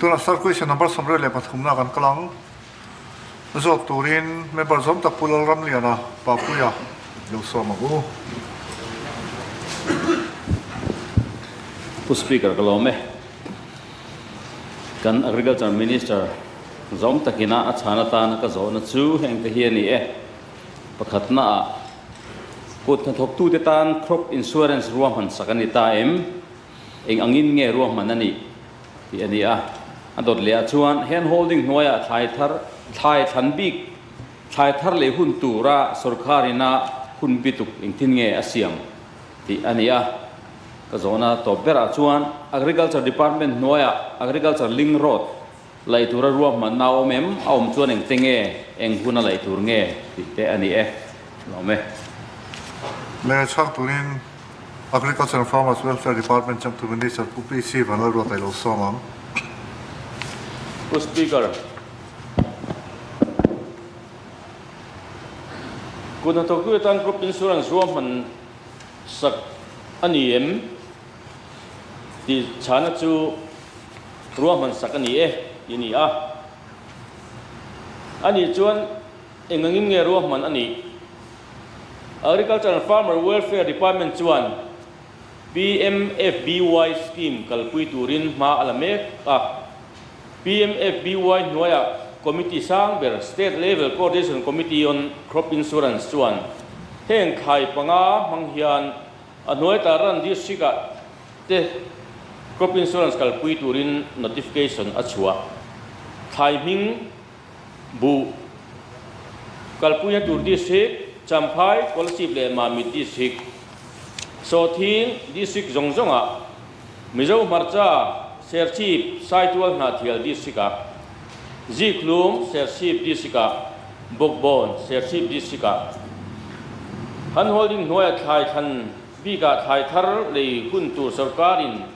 tuna start question number somre le pathumna kan kalang zop turin member zom tak Lalramliana papuia lo somagu Speaker kalome kan agriculture minister zom takina Chhanna tan ka Zawhna chu heng hian ni pakhatna Kuthnathawktute tan crop insurance ruahman sakani ta eng angin nge ruahmanna ni ti ani adot le chuan handholding hnuaia thai thlanbik tihthar le hun turah sarkarina hun bituk engtin nge siam ti ani ka Zawhna to bera chuan agriculture department hnuaia agriculture link road laitura ruahmanna omem aum chuan engtenge enghuna laitur nge ti te ani lome le chak turin agriculture and farmers welfare department jam to minister puih si vanal ro tai lo somam Speaker Kuthnathawktute tan crop insurance ruahman sak ani ti Chhanna chu ruahman sak ani ini ani chuan engangin nge ruahman ani agriculture and farmer welfare department chuan PMFBY scheme kalpui turin ma alame PMFBY hnuaia committee sangber state level coordination committee on crop insurance chuan heng khai panga mang hian hnuai ta ran district te crop insurance kalpui turin notification achua timing bu kalpui tur district champhai policy le ma mi district Sawhthing district zongjong mizo marcha serchip saitual na thial district ziklum serchip district bokbon serchip district Handholding hnuaia thai than bika tihthar le hun tur sarkarin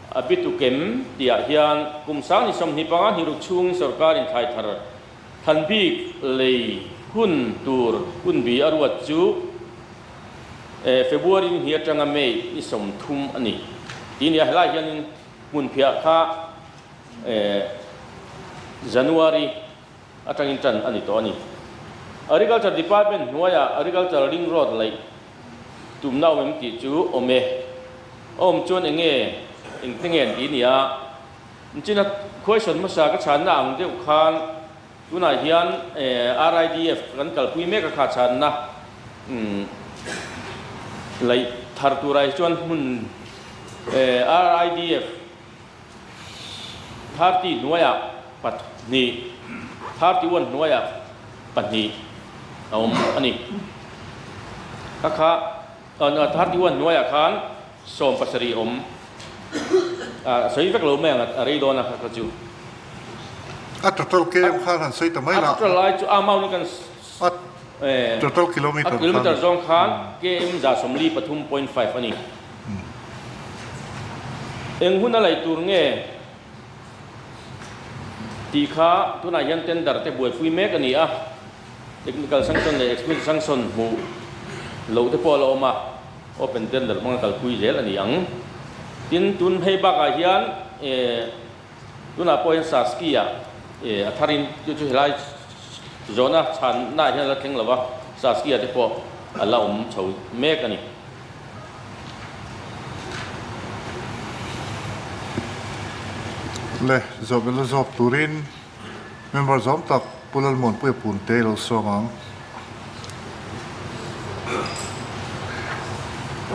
abitukem tia hian kumsang ni som ni panga hiru chung sarkarin tihthar thlanbik le hun tur hun bi arwat chu February hi atanga May ni som thum ani tin ya hlai hian mun phia kha January atangin tan ani to ani agriculture department hnuaia agriculture ring road lai tumna mem ti chu om chon enge engtin ti nia china question ma sa ka Chhanna ang de khan tuna hian RIDF kan kalpui me ka kha Chhanna lai thar turai chuan mun RIDF 30 hnuaia patni 31 hnuaia patni ani kha 31 hnuaia khan som pasari sei vek lo me ari dona kha chu total ke khan sei tamai la total lai chu amau ni kan total kilometer zong khan km za somli pathum 0.5 ani enghuna lai tur nge ti kha tuna yan tender te buai pui mek ani technical sanction le expert sanction mu lo te polo ma open tender mang kalpui zel ani ang tin tun hei baka hian tuna point saskia atharin chu helai Zawhna Chhanna hian la theng lawa saskia te po ala chho mek ani le Zawhbelhna zop turin member zom tak Lalmuanpuia Punte lo somam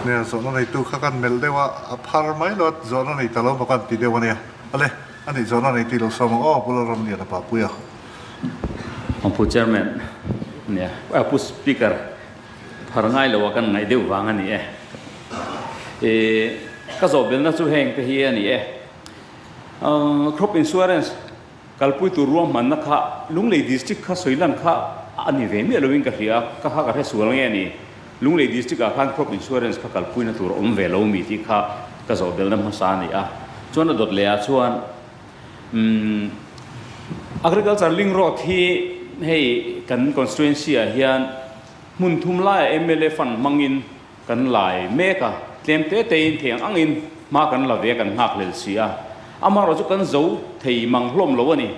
ne Zawhna nei tu kha kan mel dewa aphar mai lot Zawhna nei talo bakan ti dewa ne ale ani Zawhna nei ti lo somam Lalramliana papuia Chairman ne Speaker pharangai lo kan ngai deu wang ani ka Zawhbelhna chu heng te hi ani crop insurance kalpui tu ruahmanna kha lunglei district kha soilan kha ani vemi loving ka hia ka kha ka sual nge ni lunglei district ka khan crop insurance kha kalpui na tur velo mi ti kha ka Zawhbelhna ma sa ni chuan dot le chuan agriculture link road hi hei kan constituency hian mun thum lai MLA fan mangin kan lai meka tlem te in thiang angin ma kan la ve kan ngak lel sia amaro chu kan zo thei mang hlom lo ani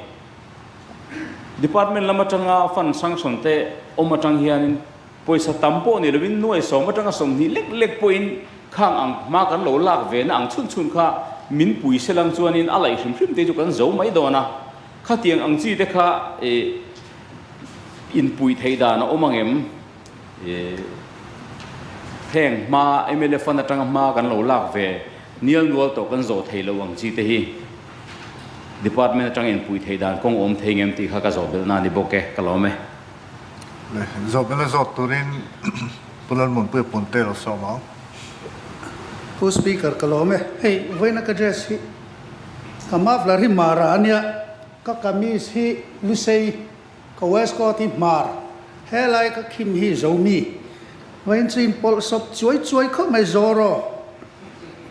department lama tanga fan sanction te omatang hian poisa tampo ni lovin nuai soma tanga som ni lek point khang ang ma kan lo lak ve na ang chun kha min pui selang chuanin alai hrim te chu kan zo mai dona kha tiang ang chi te kha in pui theida na omangem heng ma emele fan atanga ma kan lo lak ve nial nual to kan zo thei lo ang chi te hi department atang in pui theidan kong om theingem ti kha ka Zawhbelhna ni boke kalome le Zawhbelhna turin Lalmuanpuia Punte lo somang Who speaker kalome hey voina ka dress hi kama flari mara ania ka kamis hi lusei ka west ko ti mar helai ka kim hi zomi voin chin pol sop choi kho mai zoro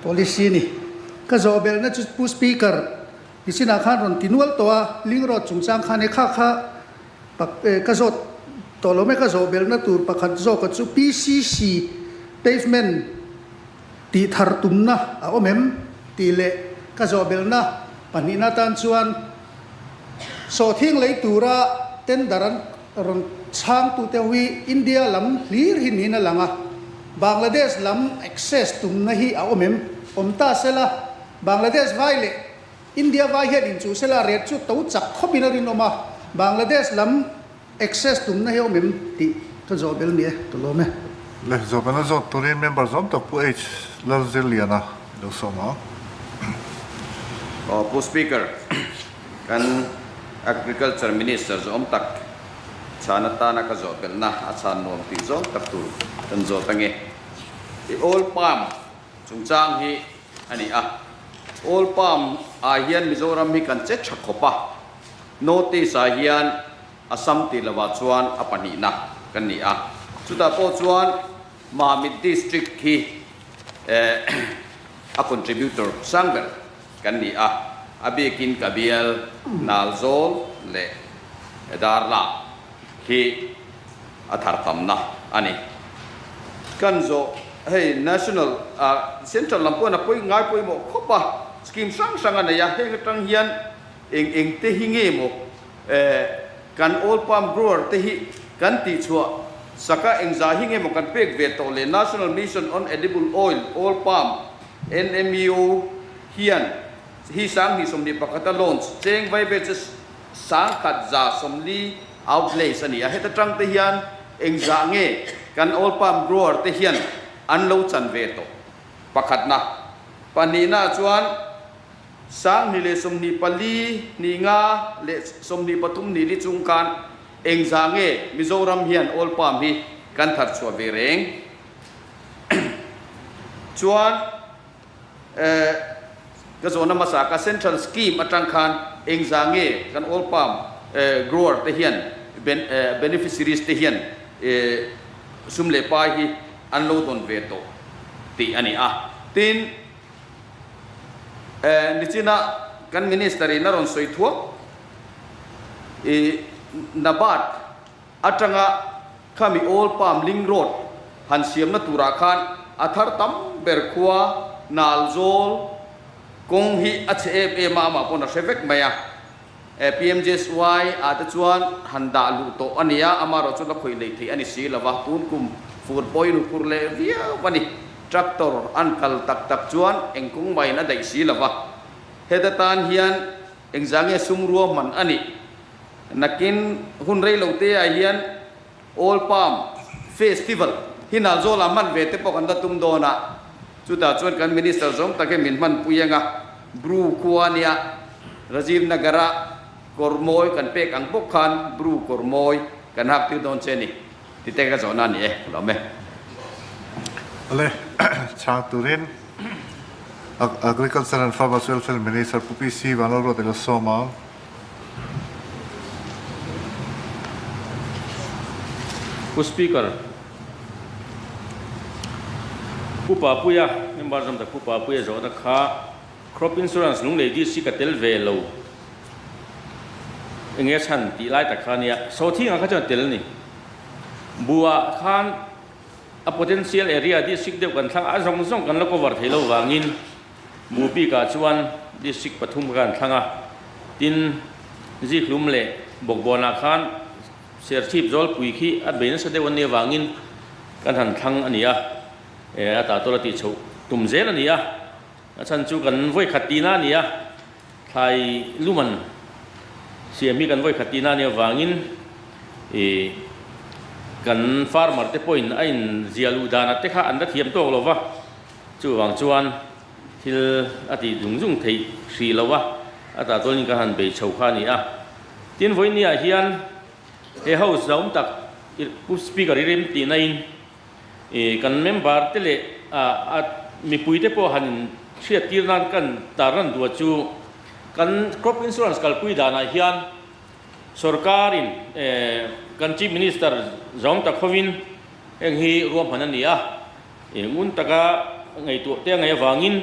policy ni ka Zawhbelhna chu pu speaker isina khan ron tinual toa lingrot chungchang khane kha ka zot tolome ka Zawhbelhna tur pakhat zo ka chu PCC pavement tihthar tumna a omem tile ka Zawhbelhna panina tan chuan Sawhthing lei turah ten daran ron chang tu te wi India lam hlir hin hina langa Bangladesh lam access tumna hi a omem omta sela Bangladesh vaile India vai hian in chu sela ret chu to chak khopina rin oma Bangladesh lam access tumna hi omem ti ka Zawhbelhna to lo me le Zawhbelhna turin member zom to puih H Lalzirliana lo somang pu speaker kan agriculture minister zom tak Chhanna ta na ka Zawhbelhna a chan nom ti zom tak tur kan zo tange all palm chungchang hi ani all palm a hian Mizoram hi kan che thakhopa notice a hian Assam ti lawa chuan a panina kan ni chuta po chuan Mamit district hi a contributor sangber kan ni abikin kabiel nalzol le darla hi athartamna ani kanzo hey national central lampuna pui ngai pui mo khopa scheme sang ana ya heng tang hian eng te hinge mo kan all palm grower te hi kan ti chua saka engza hinge mo kan pek ve to le national mission on edible oil all palm NMEO hian hi sang hi somni pakata launch cheng vai be sang khat za somli outlay sani a heta tang te hian engza nge kan all palm grower te hian an lo chan ve to pakhatna panina chuan sang ni le somni pali ni nga le somni patum ni ri chungkan engza nge Mizoram hian all palm hi kan thar chua ve reng chuan ka zona masaka central scheme atang khan engza nge kan all palm grower te hian beneficiaries te hian sumle pa hi an lo don ve to ti ani tin nichina kan ministry na ron soi thuak nabat atanga khami all palm ling road han siam na turah khan athar tam berkhua nalzol kong hi HFA ma pona sevek maya PMJSY ata chuan handa lu to ania amaro chu la khoi lei thei ani si lawa tun kum fur poin pur le via wani tractor ankal tak chuan engkung mai na dai si lawa hedatan hian engzange sumruahman ani nakin hunrei lote a hian all palm festival hina zola man ve te pokanda tum dona chuta chuan kan minister zong take min man puyenga bru khuania Rajiv Nagara kormoy kan pek ang bokhan bru kormoy kan hak ti don cheni ti te ka zona ni lo me le chang turin agriculture and farmers welfare minister PPC vanoro de lo somang speaker puia member jam da puia zo da kha crop insurance lung le di sikatel velo enge chan ti lai ta khania Sawhthing a kha jan tel ni bua khan a potential area di sik de kan thang a zong kan lo cover thelo wangin mu pi ka chuan district pathum kan thanga tin ji hlum le bokbona khan ser chip zol puih khi at bein sa dewan ne wangin kan han thang ania ta to ti chho tum zel ania chan chu kan voi khatina nia thai luman siam mi kan voi khatina ne wangin kan farmer te point ain zialu dana te kha an da thiam to lova chu wang chuan thil ati dung thei hri lova ata tolin ka han be chho kha ni a tin voi ni a hian he house zom tak speaker rim ti nain kan member te le mi pui te po han thria tirnan kan taran du chu kan crop insurance kalpui dana hian sarkarin kan chief minister zom tak khowin eng hi ruahmanna ni a ngun taka ngai tu te ngai wangin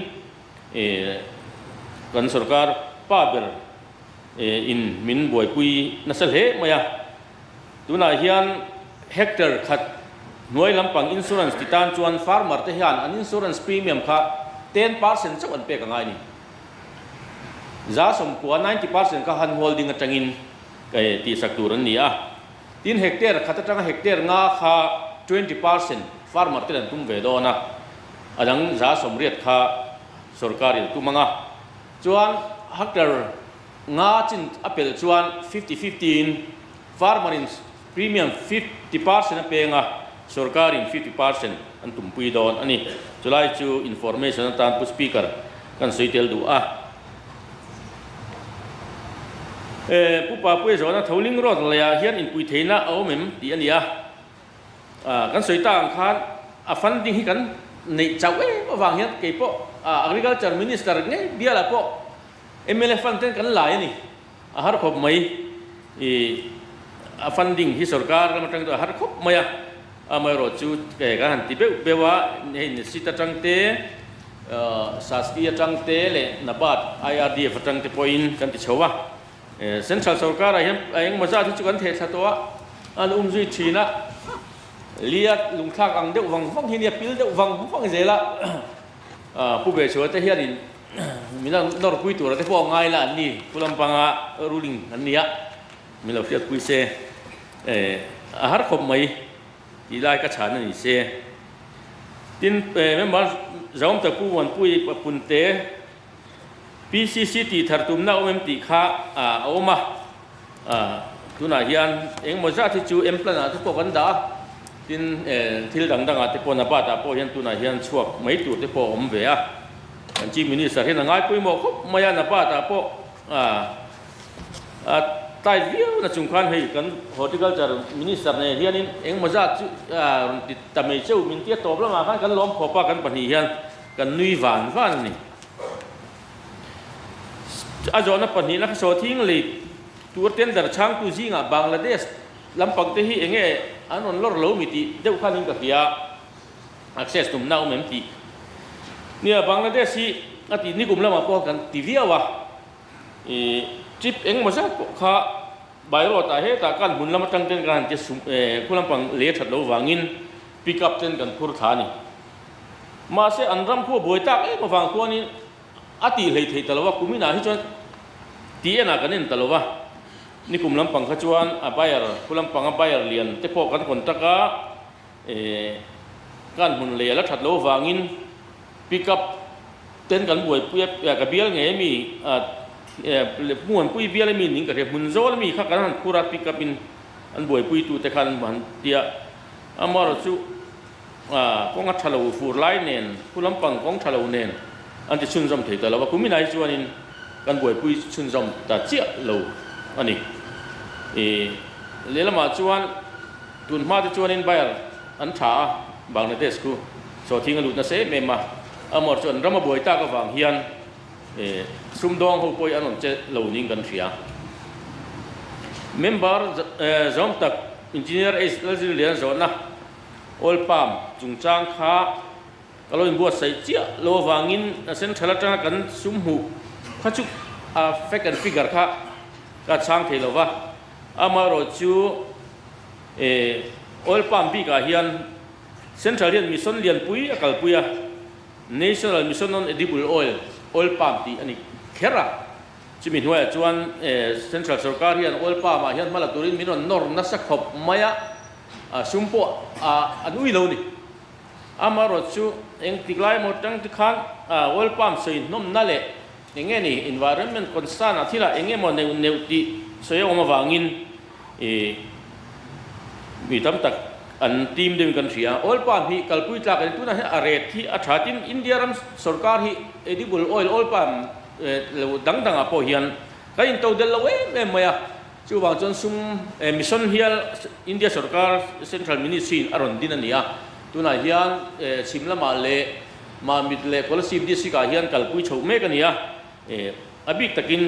kan sarkar pa ber in min boi pui nasal he maya tuna hian hectare khat noi lampang insurance titan chuan farmer te hian an insurance premium kha 10% chok an pe ka ngai ni za som kwa 90% ka handholding atangin kai ti saktur an ni a 3 hectare khata tanga hectare nga kha 20% farmer te dan tum ve do na adang za som riat kha sarkari tumanga chuan hectare nga chin apel chuan 50-15 farmer in premium 50% pe nga sarkari 50% an tum pui don ani chulai chu information tan pu speaker kan soitel du a pupa puih zawhna tholing rod laya hian in pui theina awmem ti ania kan soita ang khan a funding hi kan nei chawe awang hian ke po agriculture minister nge biala po MLF fund ten kan lai ni a har khop mai a funding hi sarkar la matang do har khop maya a mai ro chu ke ga han ti bewa nei sita tangte sastia tangte le nabat IRDF tangte point kan ti chowa central sarkar hian aeng maza chu kan the thatwa an zui thina liat lungthak ang deuh wang wang hinia pil deuh wang wang zela pu be chu te hian in mina nor pui tur te po ngai la ni pulampanga ruling ania milo fiat pui se a har khop mai ti lai ka chhan ni se tin member zawm ta Lalmuanpuia Punte PCC tihthar tumna ti kha oma tuna hian eng moza thi chu emplan te po kan da tin thil dang te po na ba ta po hian tuna hian chuak mai tur te po om ve a kan chief minister hian ngai pui mo khop maya na ba ta po tai viu na chung khan hei kan horticulture minister ne hian in eng moza chu tamei cheu min tia top la ma khan kan lom khopa kan pani hian kan nui van ni Zawhna pani na Sawhthing le tur tender chang tu jinga Bangladesh lampang te hi enge anon lor lo mi ti deuh khanin ka kia access tum nau mem ti nia Bangladesh hi ati ni kum lama po kan tiviawa chip eng moza kha bairo ta he ta kan mun lama tang ten kan te kulampang le that lo wangin pick up ten kan phur thani ma se anram khu boitak e ma wang khu ni ati lei thei talawa kumina hi chuan tiena kanin talawa ni kum lampang kha chuan a bayar kulampang a bayar lian te po kan kontaka kan mun le la that lo wangin pick up ten kan buai puya ka bial nge mi le muan pui bial mi ning ka re mun zol mi kha kan pura pick up in an buai pui tu te khan ban tia amar chu kong a thalo fur lai nen kulampang kong thalo nen an ti chun zom thei ta lawa kumina hi chuanin kan buai pui chun zom ta chia lo ani lelama chuan tun ma ti chuanin bayar an tha Bangladesh ku Sawhthing alut na se mema amor chuan rama buai ta ka wang hian sumdong ho poi anon che lo ning kan thria member zom tak engineer H Lalzirliana Zawhna oil palm chungchang kha kalau in buat sai chia lo wangin sen thalata kan sumhu khachu fake and figure kha ka chang thei lova amaro chu oil palm bi ka hian central mission lian pui kalpui national mission on edible oil palm ti ani เคระจิมินหัวจวนเซ็นทรัลสกาเฮียนโอลป้ามาเฮียนมาลาตุรินมินวนนอร์นัสขบมายะชุมพวอันอุ้ยโลนี่อามารถชูเองติกไลหมดทั้งที่ข้างโอลป้ามสินนมนั่นแหละเองนี่ environment concern ที่ละเองมันเนวติสวยออกมาวางินมีตั้งแต่อันทีมเดิมกันเสียโอลปามฮีกัลปุยจากกันตุนะอะไรที่อาชาตินอินเดียรัมสกาฮีเอดิบุลออยล์โอลปามดังๆอ่ะพอเฮียนก็ยินตัวเดลเวเมื่อจู่บางจนซุ่มมิชชั่นเฮียอินเดียสกาเซ็นทรัลมินิสทรีอารอนดินันเนี่ยตุนะเฮียนชิมละมาเลมามิดเลพอลซีดิสิกาเฮียนกัลปุยโฉมเมกันเนี่ยอบิกตะกิน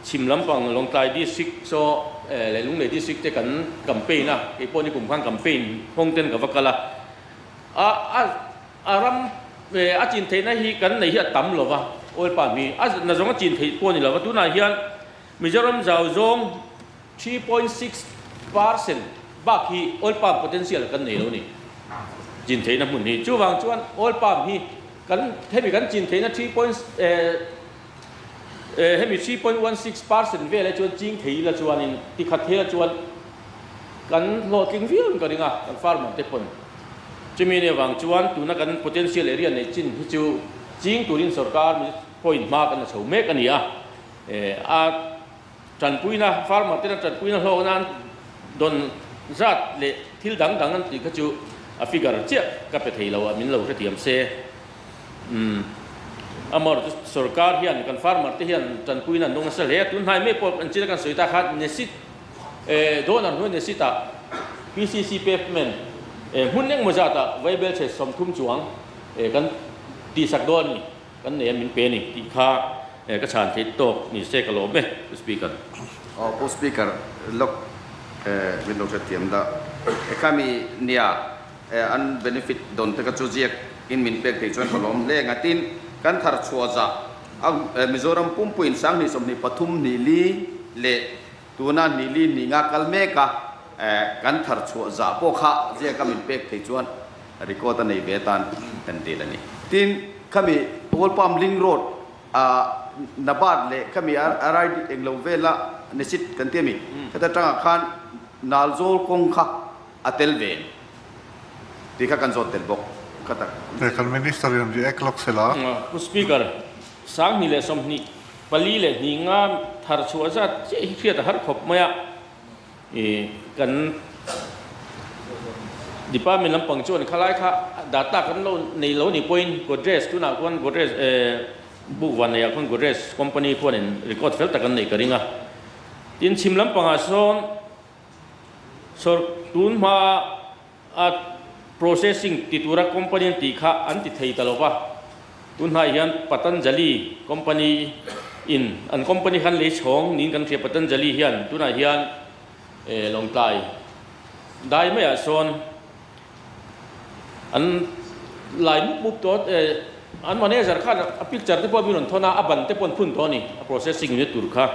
ชิมลำปังลงใต้ดิสิกโซเลยลุงเลยดิสิกจะกันกัมเปญนะไอ้พวกนี้กลุ่มข้างกัมเปญห้องเต้นกับวักกะละรำจีนเทนฮีกันในเฮียต่ำหรอวะโอ้ยป่ามีน่าจะว่าจีนเทพวกนี้หรอวะตุนายเฮียนมิจฉาจะจง 3.6% บ้าที่โอ้ยป่า potential กันในโลนี่จีนเทนมุ่นนี่จู่วางจวนโอ้ยป่ามีกันให้มีกันจีนเทนให้มี 3.16% เวลาจวนจริงที่ละจวนนี่ที่ขัดเทียจวนกันโหลดกิ้งฟิลกันดีงะกันฟาร์มเต็มปนจะมีเนี่ยวังจวนตัวนักกัน potential area ในจีนที่จูจริงตัวรินสกามี point มากกันเฉาเมกันเนี่ยจันปุยนะฟาร์มเต็มจันปุยนะโลนั้นโดนจัดเละที่ดังนั้นที่เขาจูฟิกเกอร์เจ้ากับไปที่เรามินเราจะเตรียมเซอามอร์สกาเฮียนกันฟาร์มที่เฮียนจันปุยนั้นตรงนั้นเสียตุนไฮไม่พออันจีนกันสุดท้ายเนสิตโดนนั้นเนสิตา PCC pavement หุ่นยังมาจากไวเบลเชสสมทุ่มจวงกันตีสักโดนนี่กันเนี่ยมินเป็นนี่ตีข้าก็ชานเทโตนี่เซกโลเบสปีกเกอร์ผู้สปีกเกอร์ล็อกวินโดว์เทียมดาข้ามีเนี่ยอันเบนฟิตโดนแต่ก็จูเจียกอินมินเป็กที่ชวนขลมเล่งตินกันทาร์ชัวจ้ามิโซรัมปุ่มปุ่นสังนิสมนิปทุมนิลีเละตัวนั้นนิลีนิงาคัลเมกะกันทาร์ชัวจ้าพวกข้าเจียกมินเป็กที่ชวนริโกตันในเวตันกันเดลนี่ตินข้ามีโอลปัมลิงโรดนับาดเละข้ามีอะไรเองเราเวลาเนสิตกันเตียมีถ้าจะจ้างขันนาลโซลคงข้าอัตเตลเวนที่ข้ากันโซเตลบกก็ตักแต่คันมินิสเตอร์ยังจะเอกล็อกเสละผู้สปีกเกอร์สังนี่เลยสมนี่ปลีเลยนี่งามทาร์ชัวจัดเจ้าเขียดทาร์ขบมากันดิป้ามีลำปังจวนขลายค่ะดาต้ากันเราในเรานี่พอยน์กดเรสตุนักวันกดเรสบุกวันเนี่ยคนกดเรสคอมพานีพวกนั้นรีคอร์ดเฟลต์กันในกระดิ่งอ่ะทีนชิมลำปังอาส่วนส่วนตุนมาprocessing ติดตัวรัก company ตีข้าอันติดไทยตลอดว่าตุนหายันปัตตันจลี company in อัน company ขันเลี้ยชงนินกันเทียปัตตันจลียันตุนหายันลงใต้ได้ไม่อาส่วนอันหลายมุกตัวอันวันนี้จะข้าพิจารณาที่พอมีหนุนทนาอับันที่พอนพุ่นตัวนี้ processing เนี่ยตุรค่ะ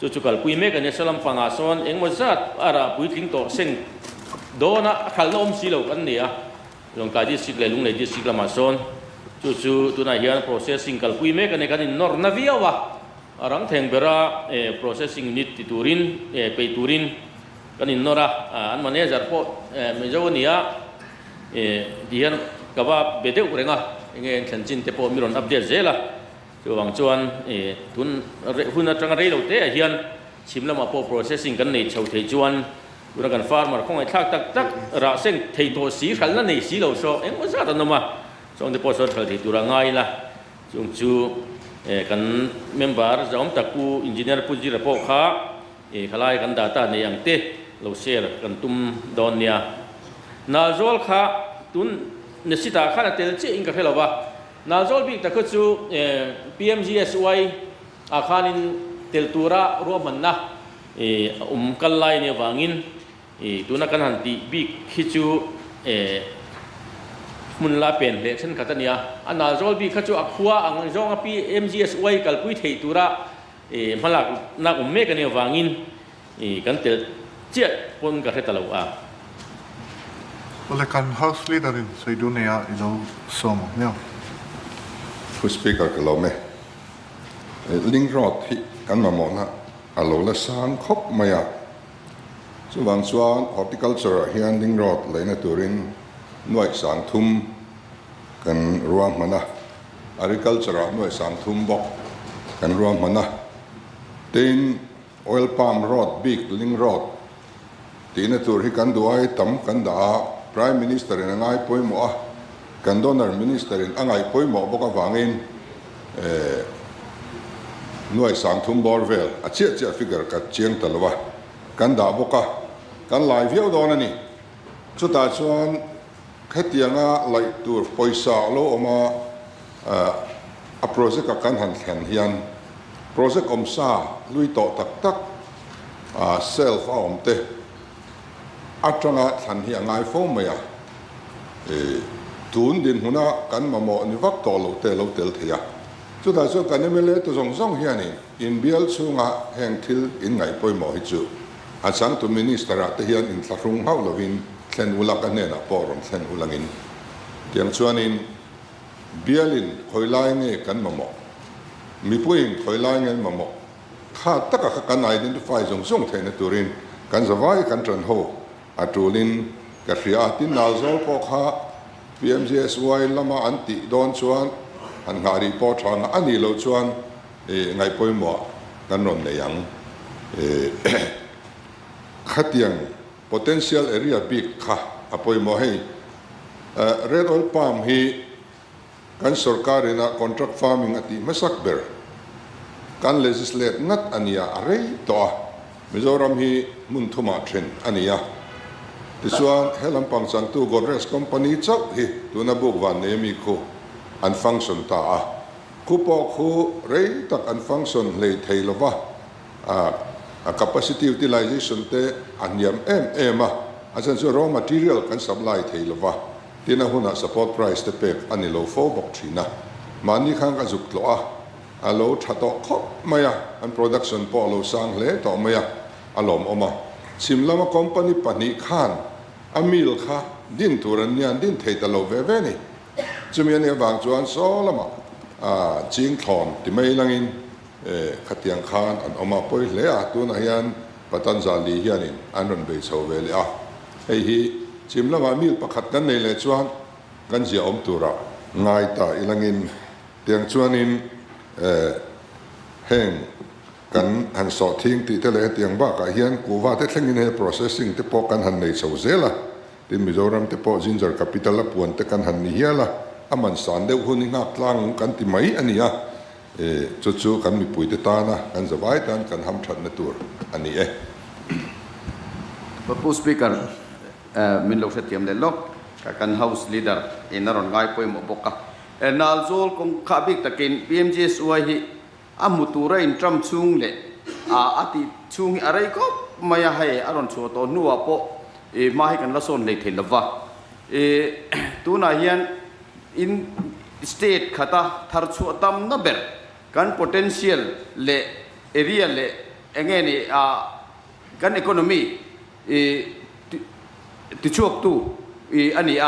จุกัลปุยเมกันเนี่ยสลัมฟังอาส่วนเองมันจะอะไรปุยทิ้งตัวเส้นโดนะขันลมสีเหลวกันเนี่ยลงกายดิสิกเลยลุงเลยดิสิกละมาส่วนจู่ตัวนายเฮียน processing กัลปุยเมกันเนี่ยกันนอร์นาวิาวะรังแทงเบราprocessing unit ติตูรินไปตูรินกันนอร์อันมันเนี่ยจะพอเมื่อวันนี้เฮียนกับว่าเบเดอุเรงอ่ะเงี้ยฉันจินเตปมีรอนอัปเดตเจล่ะจู่บางส่วนทุนหุ่นจังไรเราเตะเฮียนชิมละมาพอ processing กันในชาวเทจวนดูนักการฟาร์มคงไอ้ทักราเส้นเทตัวสีขันนั่นในสีเหล่าโซ่เอ็งว่าจะทำมาส่งที่พอสดขันที่ตัวง่ายละจู่กันเมมเบอร์จะอมตะกูอินจิเนียร์ผู้จีระพกข้าขลายกันดาต้าในอย่างเตะเราเชื่อกันตุ้มดอนเนี่ยนาโซลข้าตุนเนสิตาข้าเตลเจอิงกับเขาว่านาโซลบิ๊กตะกุจูPMGSY อาคารินเตลตูระรัวมันนะกัลไลเนี่ยวางินตัวนักการหันตีบิ๊กฮิจูมุนลาเป็นเลชันขัดเนี่ยอันนั้นโจลบิ๊กฮิจูอักขัวอังโจงปี MGSY กัลปุยเทตุระมาลักนักเมกันเนี่ยวางินกันเตลเจ้าปนกับเทตลาวแล้วกัน House Leader in ใส่ดูเนี่ยเราส่งเนี่ยผู้สปีกเกอร์ก็เราไหม ling rod hi kan ma mo na alo la sang khop maya chu wang chuan horticulture hian ling rod laihna turin nuai sang thum kan ruahmanna agriculture nuai sang thum bok kan ruahmanna tin oil palm rod big ling rod tina tur hi kan duai tam kan da prime minister in angai poimo a kan donor minister in angai poimo boka wangin nuai sang thum borvel a chia figure ka chiang talwa kan da boka kan lai viau don ani chuta chuan khatianga lai tur poisa lo oma a project kan han thlen hian project omsa lui to tak self omte atanga than hi angai fo maya tun din huna kan mamo ni vak to lo tel thia chu da so kan mele to song hiani in bial chunga heng thil in ngai poimo hi chu a chang tu minister ate hian in thlung hau lovin thlen ulak anena poron thlen ulangin tiang chuanin bialin khoilai nge kan mamo mi puin khoilai nge mamo kha taka kan identify song theina turin kan zawai kan tran ho atulin ka ria tin nalzol ko kha PMGSY lama anti don chuan an ngari po thang ani lo chuan ngai poimo kan ron le yang khatiang potential area big kha apoimo hei red oil palm hi kan sarkarina contract farming ati masakber kan legislate ngat ania arei to Mizoram hi mun thuma thren ania tisuan helam pangchang tu Godres company chau hi tuna buk van nemi ko an function ta a kupo khu rei tak an function le theilova a capacity utilization te anyam ema asan so raw material kan supply theilova tina huna support price te pek anilo fo bok thina mani khang ka juk lo a alo thato kho maya an production po lo sang le to maya alom oma simlama company pani khan amil kha din turan nian din theitalo ve ni chumian e wang chuan so lama ching thon ti mai langin khatiang khan an oma poi le a tu na hian patanjali hianin anron be chho ve le a hei hi chimlama mil pakhat kan nei le chuan kan zia om tura ngai ta ilangin tiang chuanin heng kan han Sawhthing ti te le tiang ba ka hian kuwa te thlengin he processing te po kan han nei chho zela tin Mizoram te po ginger capital la puan te kan han ni hiala aman san deuh hun nga tlang kan ti mai ania chu kan mi pui te ta na kan zawai tan kan ham that na tur ani Bapu speaker min lo setiam le lok ka kan house leader in aron ngai poi mo boka nalzol kong khabik takin PMGSY hi amutura in tram chung le ati chung arai ko maya hai aron chu to nuwa po mai kan la son le thelwa tuna hian in state khata thar chu tam na ber kan potential le area le engeni kan economy ti chuak tu ani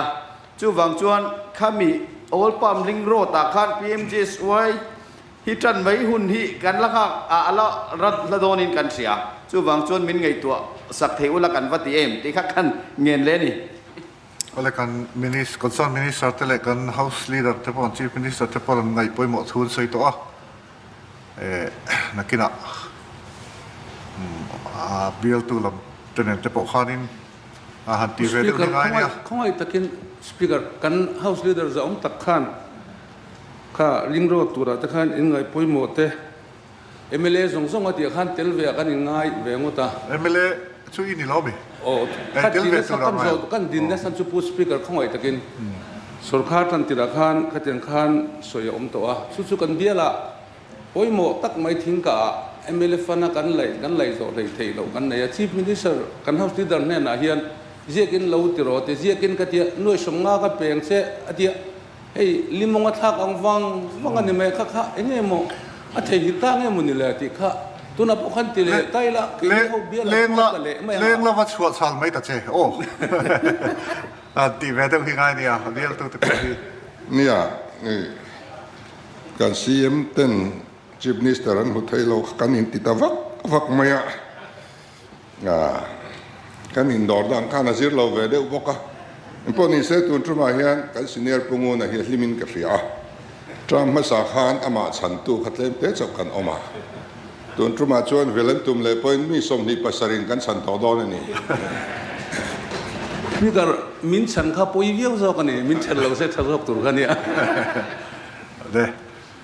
chu wang chuan khami all palm ring road ta khan PMGSY hi tran mai hun hi kan la kha ala rat la donin kan sia chu wang chuan min ngai tua sak theu la kan vati em ti kha kan ngen le ni ole kan concern minister te le kan house leader te pon chief minister te pon ngai poimo thun sei to nakina bill tu lam tenen te po khanin han ti ve de ngai nia khoi takin speaker kan house leader za tak khan kha ringro tura ta khan in ngai poimo te MLA zong ati khan tel ve kan ngai ve ngota MLA chu ini lobi kan din sa kam zo kan din na san chu pu speaker khoi takin sarkar tan tira khan khaten khan soya to chu kan biala poimo tak mai thing ka MLA fana kan lai zo rei thei lo kan nei chief minister kan house leader ne na hian jekin lo tiro te jekin ka tia noi somnga ka peng se atia hey limonga thak angwang ani mai kha engemo a thei hi ta nge muni le ti kha tuna po khan ti le taila ki ho bia leng la wa chuat chal mai ta che ti ve de hi ngai nia bial tu te hi nia kan siam ten Chief Minister an huthei lo kan in titawak vak maya kan in dor dang kan azir lo ve de boka imponi se tun truma hian kan senior pungu na hi hlimin ka ria tram ma sa khan ama chantu khatlem te chok kan oma tun truma chuan velentum le point mi som ni pasarin kan chan to don ni Speaker min chan kha poi viau zo kan ni min chan lo se thazok tur kan ya de